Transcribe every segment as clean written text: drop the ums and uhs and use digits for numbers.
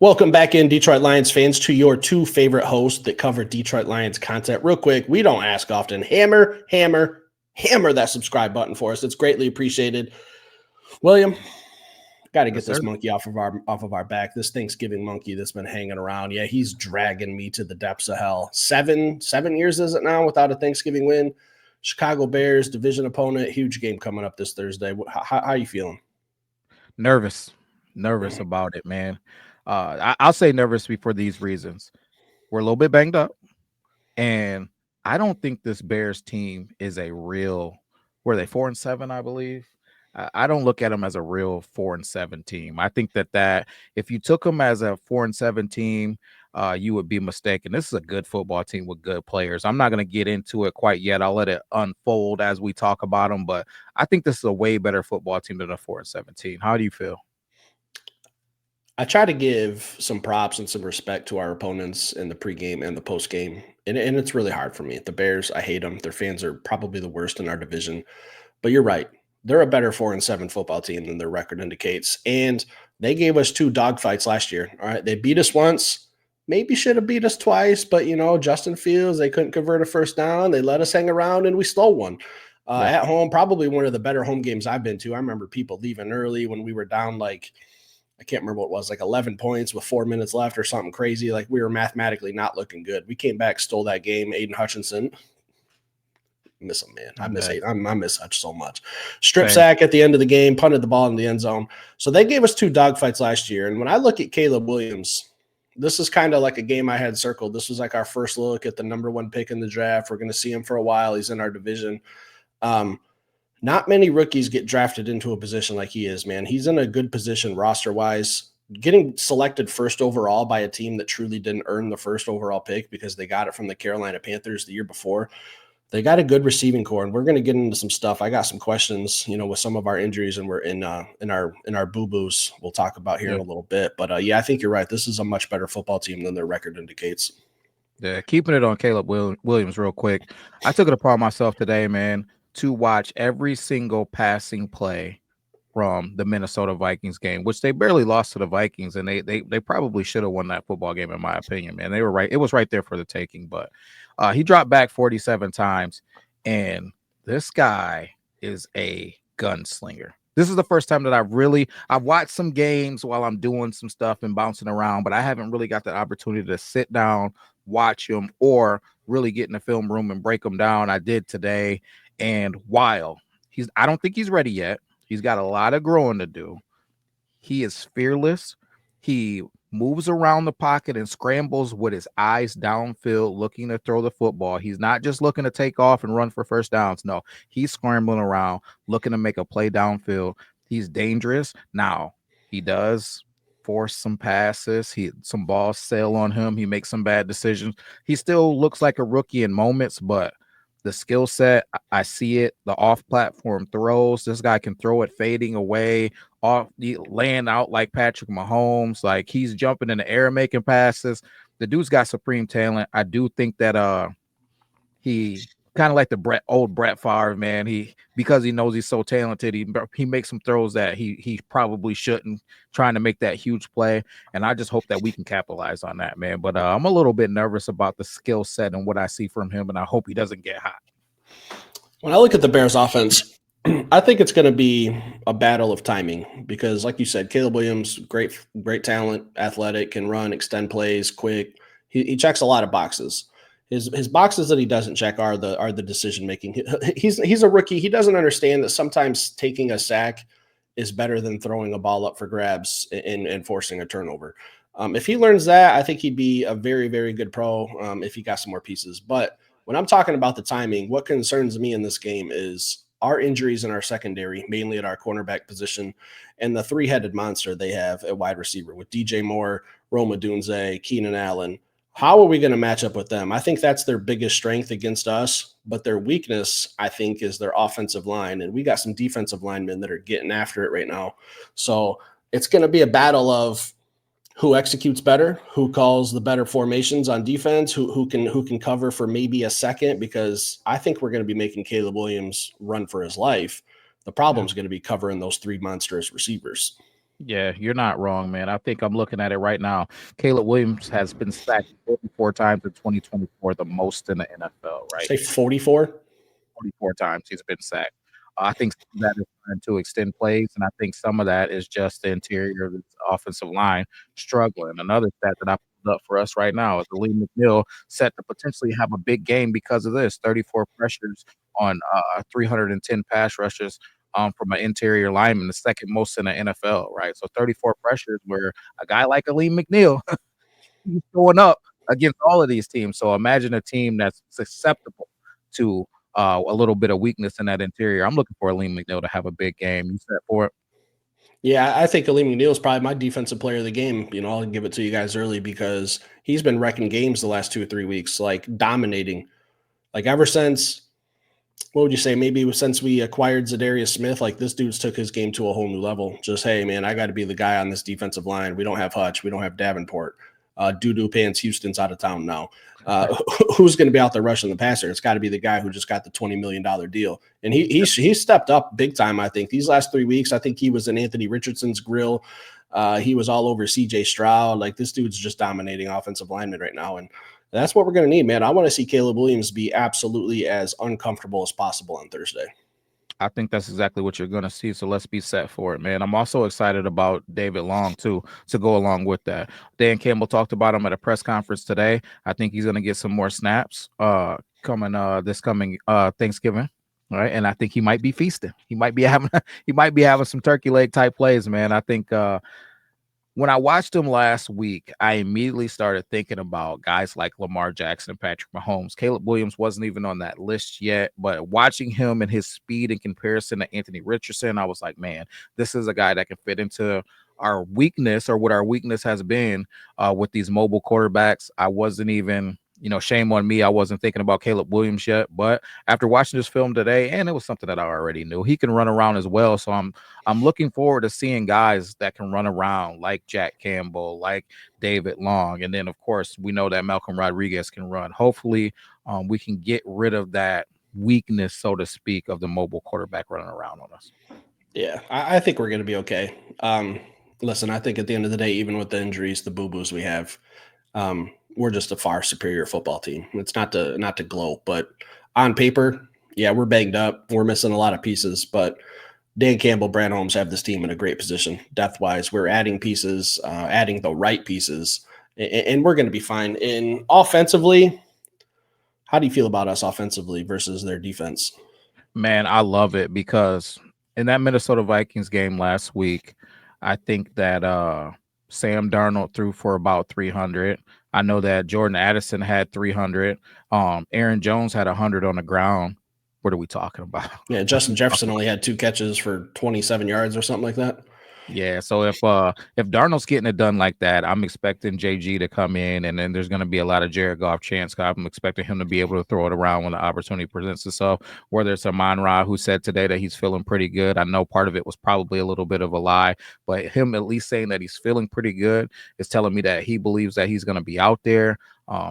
Welcome back in, Detroit Lions fans, to your two favorite hosts that cover Detroit Lions content. Real quick, we don't ask often. Hammer that subscribe button for us. It's greatly appreciated. William, got to get this monkey off of our back. This Thanksgiving monkey that's been hanging around. Yeah, he's dragging me to the depths of hell. Seven years is it now without a Thanksgiving win? Chicago Bears division opponent. Huge game coming up this Thursday. How are you feeling? Nervous about it, man. I'll say nervous for these reasons. We're a little bit banged up, and I don't think this Bears team is a real. Were they 4-7? I believe. I don't look at them as a real 4-7 team. I think that if you took them as a 4-7 team, you would be mistaken. This is a good football team with good players. I'm not going to get into it quite yet. I'll let it unfold as we talk about them. But I think this is a way better football team than a 4-17. How do you feel? I try to give some props and some respect to our opponents in the pregame and the postgame, and it's really hard for me. The Bears, I hate them. Their fans are probably the worst in our division. But you're right. They're a better 4-7 football team than their record indicates. And they gave us 2 dogfights last year. All right. They beat us once, maybe should have beat us twice, but Justin Fields, they couldn't convert a first down. They let us hang around and we stole one. At home, probably one of the better home games I've been to. I remember people leaving early when we were down I can't remember what it was, 11 points with 4 minutes left or something crazy. We were mathematically not looking good. We came back, stole that game. Aiden Hutchinson. Miss him, man. I miss Hutch so much. Strip sack at the end of the game, punted the ball in the end zone. So they gave us 2 dogfights last year. And when I look at Caleb Williams, this is kind of like a game I had circled. This was our first look at the number 1 pick in the draft. We're going to see him for a while. He's in our division. Not many rookies get drafted into a position like he is, man. He's in a good position roster-wise. Getting selected first overall by a team that truly didn't earn the first overall pick because they got it from the Carolina Panthers the year before. They got a good receiving core, and we're going to get into some stuff. I got some questions, with some of our injuries, and we're in our boo-boos we'll talk about here in a little bit. But, I think you're right. This is a much better football team than their record indicates. Yeah, keeping it on Caleb Williams real quick. I took it upon myself today, man, to watch every single passing play from the Minnesota Vikings game, which they barely lost to the Vikings, and they probably should have won that football game, in my opinion, man. They were right. It was right there for the taking, but he dropped back 47 times, and this guy is a gunslinger. This is the first time that I've watched some games while I'm doing some stuff and bouncing around, but I haven't really got the opportunity to sit down, watch him, or really get in the film room and break them down. I did today. And while I don't think he's ready yet, he's got a lot of growing to do. He is fearless. He moves around the pocket and scrambles with his eyes downfield, looking to throw the football. He's not just looking to take off and run for first downs. No, he's scrambling around, looking to make a play downfield. He's dangerous. Now, he does force some passes. Some balls sail on him. He makes some bad decisions. He still looks like a rookie in moments, but the skill set, I see it. The off-platform throws, this guy can throw it fading away, laying out like Patrick Mahomes. He's jumping in the air, making passes. The dude's got supreme talent. I do think that he kind of like the old Brett Favre, man. Because he knows he's so talented, he makes some throws that he probably shouldn't, trying to make that huge play. And I just hope that we can capitalize on that, man. But I'm a little bit nervous about the skill set and what I see from him, and I hope he doesn't get hot. When I look at the Bears offense, I think it's going to be a battle of timing because, like you said, Caleb Williams, great talent, athletic, can run, extend plays, quick. He checks a lot of boxes. His boxes that he doesn't check are the decision making. He's a rookie. He doesn't understand that sometimes taking a sack is better than throwing a ball up for grabs and forcing a turnover. If he learns that, I think he'd be a very, very good pro if he got some more pieces. But when I'm talking about the timing, what concerns me in this game is our injuries in our secondary, mainly at our cornerback position, and the 3-headed monster they have at wide receiver with DJ Moore, Rome Odunze, Keenan Allen. How are we going to match up with them? I think that's their biggest strength against us, but their weakness, I think, is their offensive line. And we got some defensive linemen that are getting after it right now. So it's going to be a battle of who executes better, who calls the better formations on defense, who can cover for maybe a second, because I think we're going to be making Caleb Williams run for his life. The problem is going to be covering those 3 monstrous receivers. Yeah, you're not wrong, man. I think I'm looking at it right now. Caleb Williams has been sacked 44 times in 2024, the most in the NFL, right? Say 44. 44 times he's been sacked. I think some of that is trying to extend plays, and I think some of that is just the interior of the offensive line struggling. Another stat that I pulled up for us right now is Lee McNeil set to potentially have a big game because of this 34 pressures on 310 pass rushes from an interior lineman, the second most in the NFL, right? So 34 pressures where a guy like Aleem McNeil he's showing up against all of these teams. So imagine a team that's susceptible to a little bit of weakness in that interior. I'm looking for Aleem McNeil to have a big game. You set for it? Yeah, I think Aleem McNeil is probably my defensive player of the game. I'll give it to you guys early because he's been wrecking games the last 2 or 3 weeks, like dominating. Like ever since, what would you say? Maybe since we acquired Zadarius Smith, like this dude's took his game to a whole new level. Just hey, man, I got to be the guy on this defensive line. We don't have Hutch, we don't have Davenport. Doo Pants Houston's out of town now. Who's going to be out there rushing the passer? It's got to be the guy who just got the $20 million deal, and he's stepped up big time. I think these last 3 weeks, I think he was in Anthony Richardson's grill. He was all over C.J. Stroud. Like this dude's just dominating offensive linemen right now, and that's what we're going to need, man. I want to see Caleb Williams be absolutely as uncomfortable as possible on Thursday. I think that's exactly what you're going to see. So let's be set for it, man. I'm also excited about David Long, too, to go along with that. Dan Campbell talked about him at a press conference today. I think he's going to get some more snaps coming Thanksgiving. All right. And I think he might be feasting. He might be having some turkey leg type plays, man. I think when I watched him last week, I immediately started thinking about guys like Lamar Jackson and Patrick Mahomes. Caleb Williams wasn't even on that list yet, but watching him and his speed in comparison to Anthony Richardson, I was like, man, this is a guy that can fit into our weakness or what our weakness has been with these mobile quarterbacks. I wasn't even, shame on me. I wasn't thinking about Caleb Williams yet, but after watching this film today, and it was something that I already knew, he can run around as well. So I'm looking forward to seeing guys that can run around like Jack Campbell, like David Long. And then, of course, we know that Malcolm Rodriguez can run. Hopefully, we can get rid of that weakness, so to speak, of the mobile quarterback running around on us. Yeah, I think we're going to be okay. Listen, I think at the end of the day, even with the injuries, the boo-boos we have, we're just a far superior football team. It's not to gloat, but on paper, yeah, we're banged up. We're missing a lot of pieces, but Dan Campbell, Brad Holmes have this team in a great position depth-wise. We're adding pieces, adding the right pieces, and we're going to be fine. And offensively, how do you feel about us offensively versus their defense? Man, I love it because in that Minnesota Vikings game last week, I think that Sam Darnold threw for about 300. I know that Jordan Addison had 300. Aaron Jones had 100 on the ground. What are we talking about? Yeah, Justin Jefferson only had 2 catches for 27 yards or something like that. Yeah, so if Darnold's getting it done like that, I'm expecting JG to come in, and then there's going to be a lot of Jared Goff chance. I'm expecting him to be able to throw it around when the opportunity presents itself. Whether it's Amon Ra, who said today that he's feeling pretty good. I know part of it was probably a little bit of a lie, but him at least saying that he's feeling pretty good is telling me that he believes that he's going to be out there.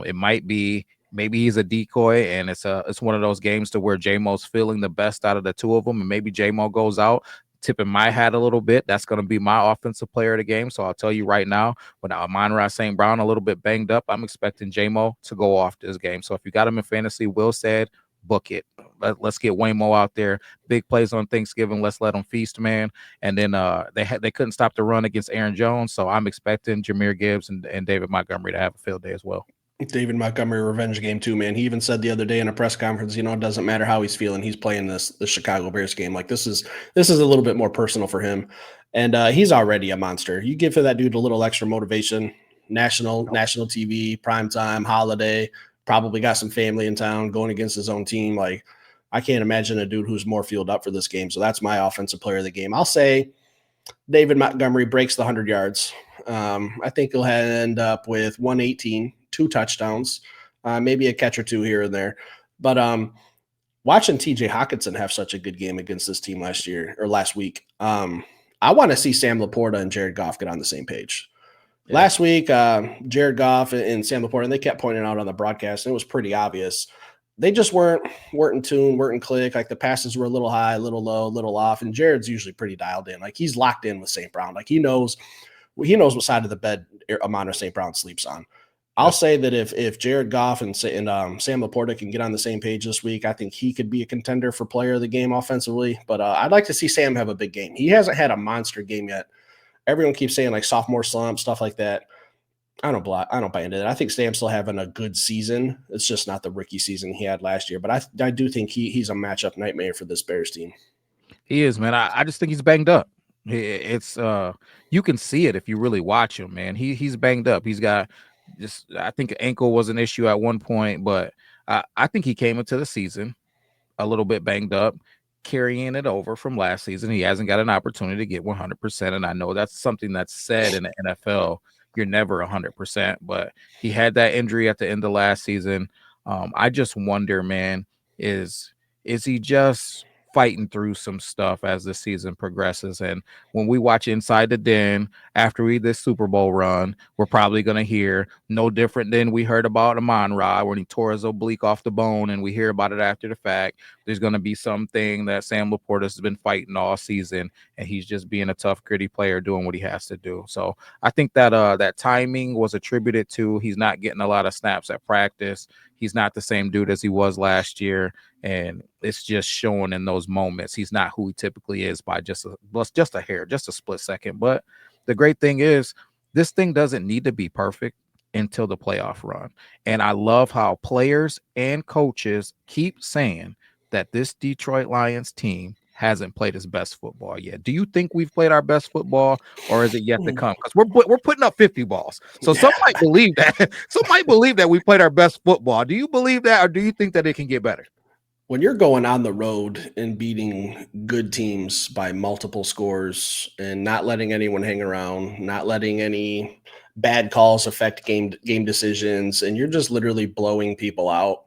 It might be maybe he's a decoy, and it's one of those games to where J-Mo's feeling the best out of the two of them, and maybe J-Mo goes out. Tipping my hat a little bit. That's going to be my offensive player of the game. So I'll tell you right now, when Amon-Ra St. Brown a little bit banged up, I'm expecting J-Mo to go off this game. So if you got him in fantasy, Will said, book it. Let's get Waymo out there. Big plays on Thanksgiving. Let's let them feast, man. And then they couldn't stop the run against Aaron Jones. So I'm expecting Jahmyr Gibbs and David Montgomery to have a field day as well. David Montgomery revenge game too, man. He even said the other day in a press conference, it doesn't matter how he's feeling. He's playing the Chicago Bears game. Like this is a little bit more personal for him. And he's already a monster. You give that dude a little extra motivation, national TV, primetime, holiday, probably got some family in town going against his own team. Like I can't imagine a dude who's more fueled up for this game. So that's my offensive player of the game. I'll say David Montgomery breaks the 100 yards. I think he'll end up with 118, 2 touchdowns, maybe a catch or 2 here and there. But watching TJ Hawkinson have such a good game against this team last week, I want to see Sam Laporta and Jared Goff get on the same page. Yeah. Last week, Jared Goff and Sam Laporta, and they kept pointing out on the broadcast, and it was pretty obvious. they just weren't in tune, weren't in click. Like the passes were a little high, a little low, a little off. And Jared's usually pretty dialed in. Like he's locked in with St. Brown. Like he knows what side of the bed Amon St. Brown sleeps on. I'll Yep. say that if Jared Goff and Sam Laporta can get on the same page this week, I think he could be a contender for player of the game offensively. But I'd like to see Sam have a big game. He hasn't had a monster game yet. Everyone keeps saying like sophomore slump, stuff like that. I don't buy into that. I think Sam's still having a good season. It's just not the rookie season he had last year. But I do think he's a matchup nightmare for this Bears team. He is, man. I just think he's banged up. It's you can see it if you really watch him, man. He's banged up. He's got just, I think ankle was an issue at one point, but I think he came into the season a little bit banged up, carrying it over from last season. He hasn't got an opportunity to get 100%. And I know that's something that's said in the NFL. You're never 100%, but he had that injury at the end of last season. I just wonder, man, is he just fighting through some stuff as the season progresses? And when we watch Inside the Den after this Super Bowl run, we're probably going to hear no different than we heard about Amon-Ra when he tore his oblique off the bone, and we hear about it after the fact. There's going to be something that Sam Laporta has been fighting all season, and he's just being a tough, gritty player doing what he has to do. So I think that that timing was attributed to he's not getting a lot of snaps at practice. He's not the same dude as he was last year, and it's just showing in those moments. He's not who he typically is by just a hair, just a split second. But the great thing is this thing doesn't need to be perfect until the playoff run. And I love how players and coaches keep saying that this Detroit Lions team hasn't played his best football yet. Do you think we've played our best football, or is it yet to come? Because we're putting up 50 balls. So some might believe that. Some might believe that we played our best football. Do you believe that, or do you think that it can get better? When you're going on the road and beating good teams by multiple scores and not letting anyone hang around, not letting any bad calls affect game decisions, and you're just literally blowing people out,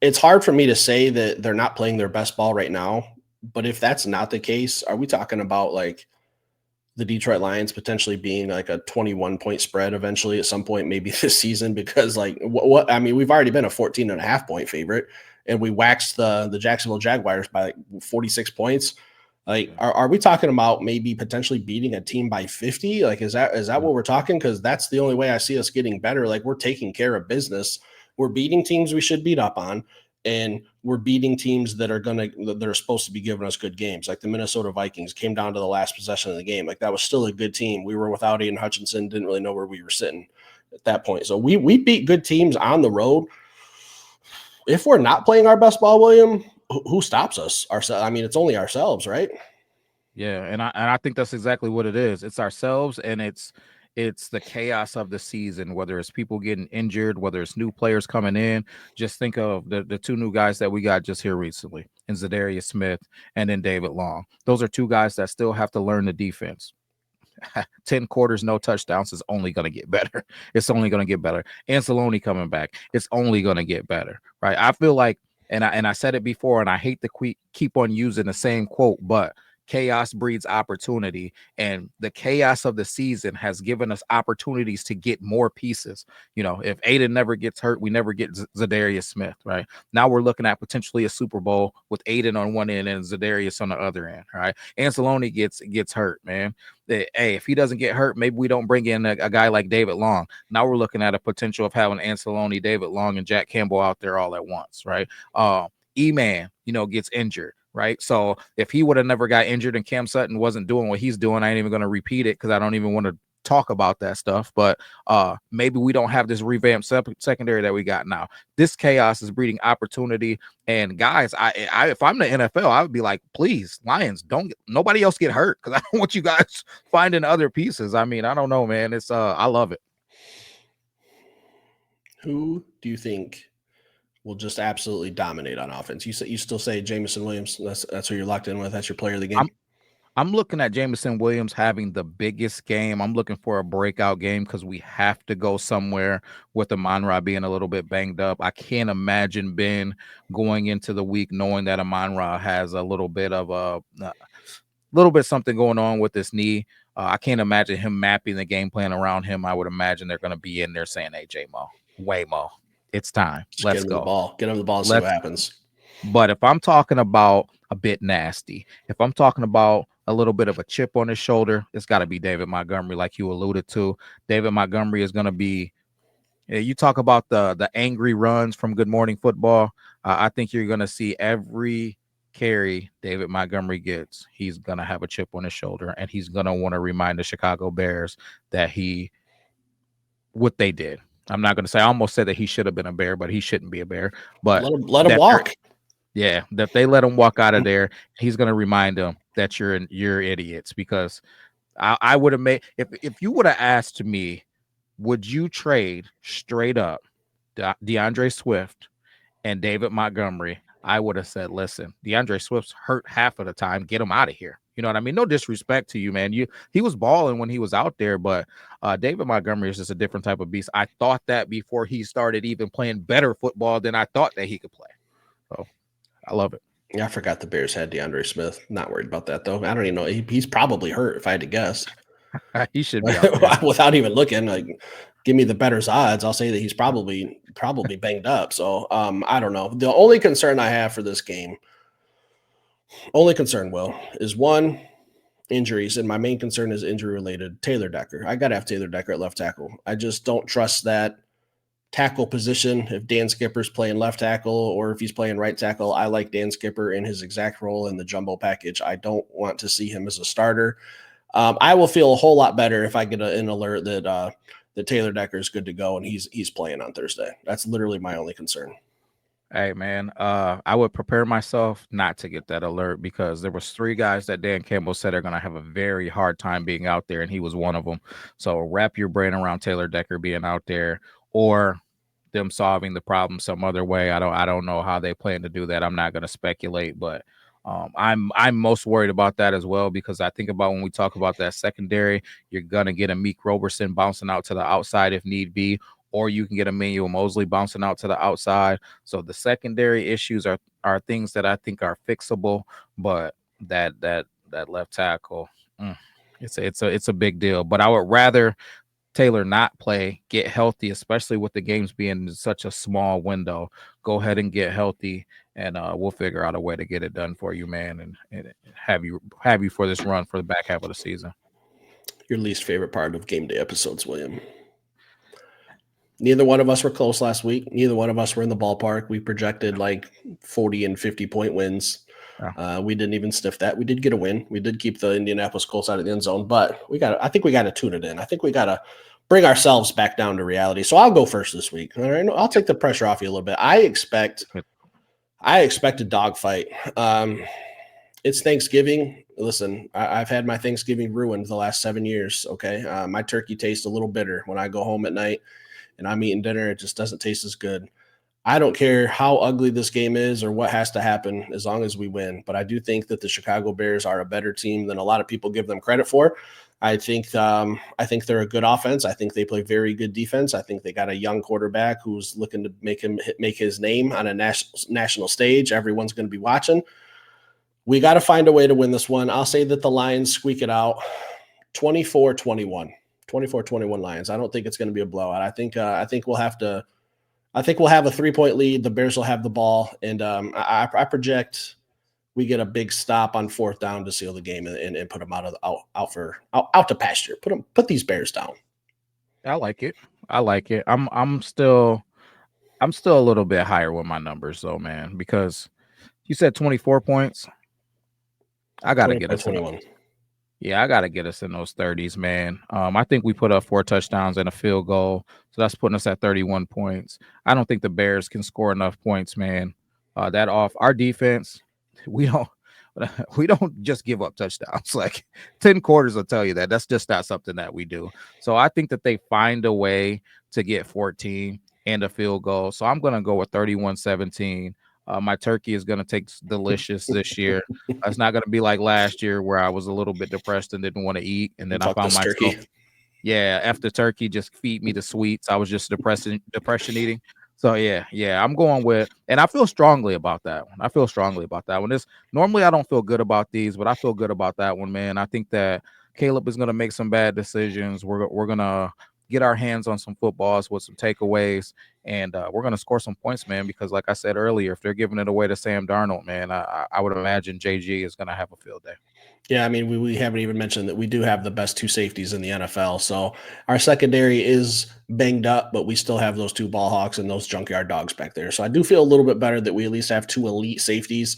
it's hard for me to say that they're not playing their best ball right now. But if that's not the case, are we talking about like the Detroit Lions potentially being like a 21-point spread eventually at some point, maybe this season? Because like what I mean, we've already been a 14.5-point favorite and we waxed the Jacksonville Jaguars by like 46 points. Like, are we talking about maybe potentially beating a team by 50? Like, is that what we're talking? Because that's the only way I see us getting better. Like, we're taking care of business. We're beating teams we should beat up on, and we're beating teams that are supposed to be giving us good games. Like the Minnesota Vikings came down to the last possession of the game. Like that was still a good team. We were without Aiden Hutchinson, didn't really know where we were sitting at that point. So we beat good teams on the road. If we're not playing our best ball, William, who stops us? Ourselves. I mean, it's only ourselves, right? Yeah, and I think that's exactly what it is. It's ourselves, and it's the chaos of the season, whether it's people getting injured, whether it's new players coming in. Just think of the two new guys that we got just here recently, and Zadarius Smith and then David Long. Those are two guys that still have to learn the defense. 10 quarters, no touchdowns is only going to get better. It's only going to get better. Anceloni coming back, it's only going to get better, right? I feel like, and I said it before, and I hate to keep on using the same quote, but chaos breeds opportunity, and the chaos of the season has given us opportunities to get more pieces. You know, if Aiden never gets hurt, we never get Zadarius Smith, right? Now we're looking at potentially a Super Bowl with Aiden on one end and Zadarius on the other end, right? Anceloni gets hurt, man. Hey, if he doesn't get hurt, maybe we don't bring in a guy like David Long. Now we're looking at a potential of having Anceloni, David Long, and Jack Campbell out there all at once, right? E-Man, gets injured, right? So if he would have never got injured and Cam Sutton wasn't doing what he's doing, I ain't even going to repeat it because I don't even want to talk about that stuff. But maybe we don't have this revamped secondary that we got now. This chaos is breeding opportunity. And guys, I if I'm the NFL, I would be like, please, Lions, nobody else get hurt, because I don't want you guys finding other pieces. I mean, I don't know, man. It's I love it. Who do you think will just absolutely dominate on offense? You still say Jameson Williams? That's who you're locked in with. That's your player of the game. I'm looking at Jameson Williams having the biggest game. I'm looking for a breakout game because we have to go somewhere with Amon-Ra being a little bit banged up. I can't imagine Ben going into the week knowing that Amon-Ra has a little bit of something going on with his knee. I can't imagine him mapping the game plan around him. I would imagine they're going to be in there saying, "Hey, J-Mo, Waymo, it's time. Just get Let's him the go. ball. Get him the ball and see Let's what happens. But if I'm talking about a bit nasty, if I'm talking about a little bit of a chip on his shoulder, it's got to be David Montgomery, like you alluded to. David Montgomery is going to be. You talk about the angry runs from Good Morning Football. I think you're going to see every carry David Montgomery gets, he's going to have a chip on his shoulder, and he's going to want to remind the Chicago Bears that what they did. I'm not going to say, I almost said that he should have been a Bear, but he shouldn't be a Bear. But let him walk. yeah, that they let him walk out of there. He's going to remind them that you're idiots, because I would have made, if you would have asked me, would you trade straight up DeAndre Swift and David Montgomery? I would have said, listen, DeAndre Swift's hurt half of the time. Get him out of here. You know what I mean? No disrespect to you, man. He was balling when he was out there, but David Montgomery is just a different type of beast. I thought that before he started even playing better football than I thought that he could play. So I love it. Yeah, I forgot the Bears had DeAndre Smith. Not worried about that though. I don't even know. He's probably hurt if I had to guess. He should be out there. Without even looking. Like, give me the better's odds. I'll say that he's probably banged up. So I don't know. The only concern I have for this game, Will, is one, injuries, and my main concern is injury related. Taylor Decker. I gotta have Taylor Decker at left tackle. I just don't trust that tackle position. If Dan Skipper's playing left tackle or if he's playing right tackle, I like Dan Skipper in his exact role in the jumbo package. I don't want to see him as a starter. I will feel a whole lot better if I get an alert that Taylor Decker is good to go and he's playing on Thursday. That's literally my only concern. Hey man, I would prepare myself not to get that alert, because there was 3 guys that Dan Campbell said are going to have a very hard time being out there, and he was one of them. So wrap your brain around Taylor Decker being out there, or them solving the problem some other way. I don't know how they plan to do that. I'm not going to speculate, but I'm most worried about that as well, because I think about when we talk about that secondary, you're going to get a Meek Roberson bouncing out to the outside if need be, or you can get Emmanuel Mosley bouncing out to the outside. So the secondary issues are things that I think are fixable, but that left tackle, it's a big deal. But I would rather Taylor not play, get healthy, especially with the games being in such a small window. Go ahead and get healthy, and we'll figure out a way to get it done for you, man, and have you for this run for the back half of the season. Your least favorite part of game day episodes, William? Neither one of us were close last week. Neither one of us were in the ballpark. We projected like 40 and 50 point wins. We didn't even sniff that. We did get a win. We did keep the Indianapolis Colts out of the end zone, but I think we got to tune it in. I think we got to bring ourselves back down to reality. So I'll go first this week. All right, I'll take the pressure off you a little bit. I expect a dogfight. It's Thanksgiving. Listen, I've had my Thanksgiving ruined the last 7 years. Okay. My turkey tastes a little bitter when I go home at night and I'm eating dinner. It just doesn't taste as good. I don't care how ugly this game is or what has to happen as long as we win. But I do think that the Chicago Bears are a better team than a lot of people give them credit for. I think they're a good offense. I think they play very good defense. I think they got a young quarterback who's looking to make his name on a national stage. Everyone's going to be watching. We got to find a way to win this one. I'll say that the Lions squeak it out 24-21. 24-21 Lions. I don't think it's going to be a blowout. I think we'll have a 3-point lead. The Bears will have the ball, and I project we get a big stop on 4th down to seal the game and put them out to pasture. Put these Bears down. I like it. I'm still a little bit higher with my numbers though, man, because you said 24 points. I gotta get us 21. Yeah, I got to get us in those 30s, man. I think we put up 4 touchdowns and a field goal, so that's putting us at 31 points. I don't think the Bears can score enough points, man. That off our defense, we don't just give up touchdowns. Like 10 quarters will tell you that. That's just not something that we do. So I think that they find a way to get 14 and a field goal. So I'm going to go with 31-17. My turkey is going to taste delicious this year. It's not going to be like last year where I was a little bit depressed and didn't want to eat. And then I found myself, after turkey, just feed me the sweets. I was just depression eating. So yeah, I'm going with, and I feel strongly about that one. Normally I don't feel good about these, but I feel good about that one, man. I think that Caleb is going to make some bad decisions. We're going to get our hands on some footballs with some takeaways, and we're going to score some points, man, because like I said earlier, if they're giving it away to Sam Darnold, man, I would imagine JG is going to have a field day. Yeah, I mean, we haven't even mentioned that we do have the best two safeties in the NFL. So our secondary is banged up, but we still have those two ball hawks and those junkyard dogs back there. So I do feel a little bit better that we at least have two elite safeties.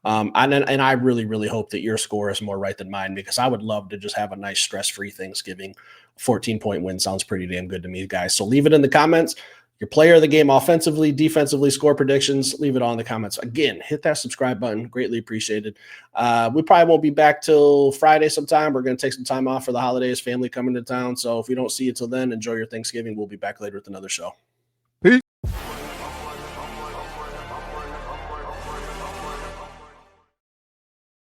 And I really, really hope that your score is more right than mine, because I would love to just have a nice stress-free Thanksgiving. 14-point win sounds pretty damn good to me, guys. So leave it in the comments. Your player of the game, offensively, defensively, score predictions, leave it all in the comments. Again, hit that subscribe button. Greatly appreciated. We probably won't be back till Friday sometime. We're going to take some time off for the holidays, family coming to town. So if we don't see you till then, enjoy your Thanksgiving. We'll be back later with another show. Peace.